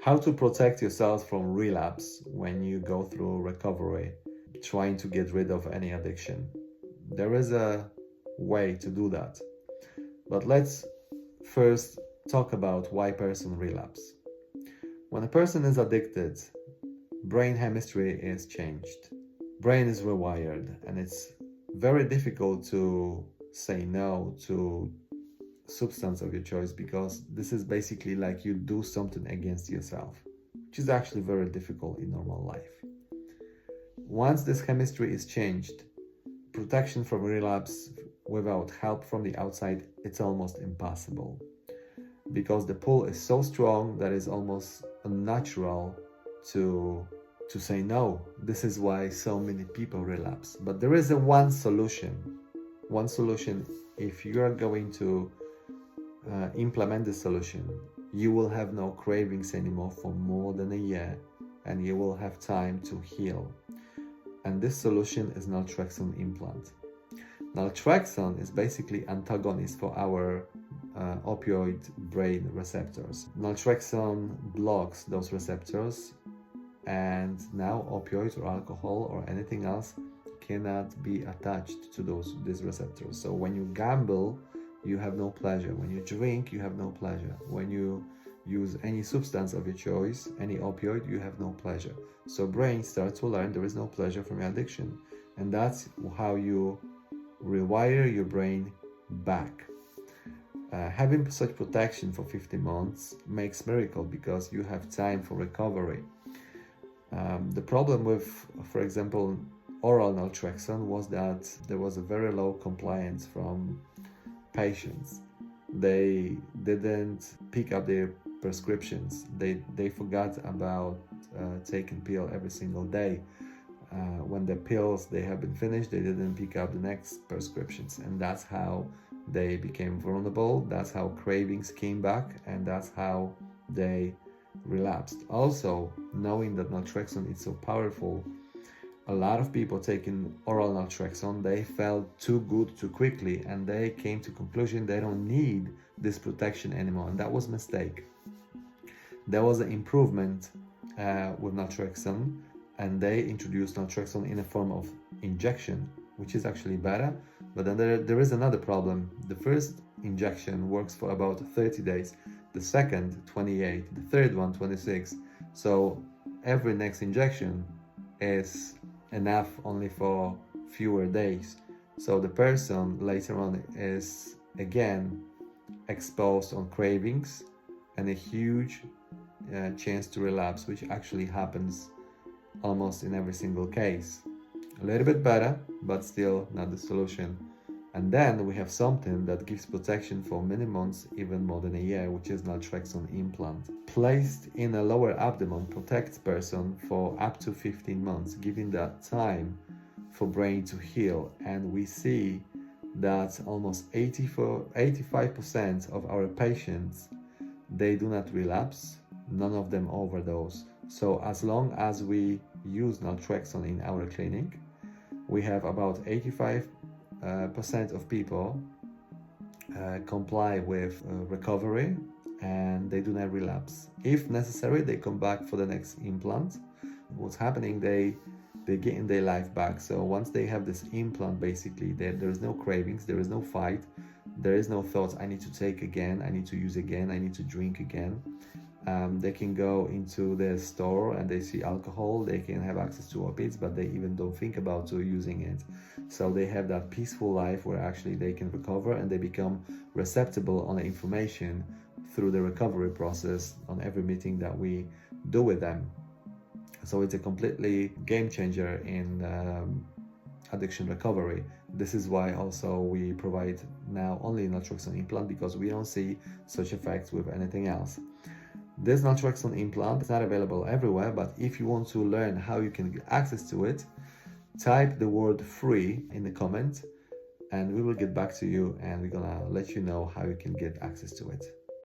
How to protect yourself from relapse when you go through recovery, trying to get rid of any addiction. There is a way to do that. But let's first talk about why person relapse. When a person is addicted, brain chemistry is changed. Brain is rewired, and it's very difficult to say no to substance of your choice, because this is basically like you do something against yourself, which is actually very difficult in normal life. Once this chemistry is changed, protection from relapse without help from the outside, it's almost impossible, because the pull is so strong that it's almost unnatural to say no. This is why so many people relapse. But there is one solution. If you are going to implement the solution, you will have no cravings anymore for more than a year, and you will have time to heal. And this solution is naltrexone implant. Naltrexone is basically antagonist for our opioid brain receptors. Naltrexone blocks those receptors, and now opioids or alcohol or anything else cannot be attached to these receptors. So when you gamble, you have no pleasure. When you drink, you have no pleasure. When you use any substance of your choice, any opioid, you have no pleasure. So brain starts to learn there is no pleasure from your addiction. And that's how you rewire your brain back. Having such protection for 50 months makes miracle, because you have time for recovery. The problem with, for example, oral naltrexone was that there was a very low compliance from patients. They didn't pick up their prescriptions. They forgot about taking pill every single day. When the pills they have been finished, they didn't pick up the next prescriptions, and that's how they became vulnerable. That's how cravings came back, and that's how they relapsed. Also, knowing that naltrexone is so powerful, a lot of people taking oral naltrexone, they felt too good too quickly, and they came to conclusion they don't need this protection anymore, and that was a mistake. There was an improvement with naltrexone, and they introduced naltrexone in a form of injection, which is actually better. But then there is another problem. The first injection works for about 30 days, the second 28, the third one 26. So every next injection is enough only for fewer days. So the person later on is again exposed on cravings and a huge chance to relapse, which actually happens almost in every single case. A little bit better, but still not the solution. And then we have something that gives protection for many months, even more than a year, which is naltrexone implant. Placed in a lower abdomen, protects person for up to 15 months, giving that time for brain to heal. And we see that almost 85% of our patients, they do not relapse, none of them overdose. So as long as we use naltrexone in our clinic, we have about 85% of people comply with recovery, and they do not relapse. If necessary, they come back for the next implant. What's happening, they get in their life back. So once they have this implant, basically there is no cravings, there is no fight, there is no thoughts, I need to take again, I need to use again, I need to drink again. They can go into the store and they see alcohol, they can have access to opiates, but they even don't think about using it. So they have that peaceful life where actually they can recover, and they become receptible on the information through the recovery process on every meeting that we do with them. So it's a completely game changer in addiction recovery. This is why also we provide now only naltrexone implant, because we don't see such effects with anything else. This naltrexone implant is not available everywhere, but if you want to learn how you can get access to it, type the word free in the comment, and we will get back to you, and we're gonna let you know how you can get access to it.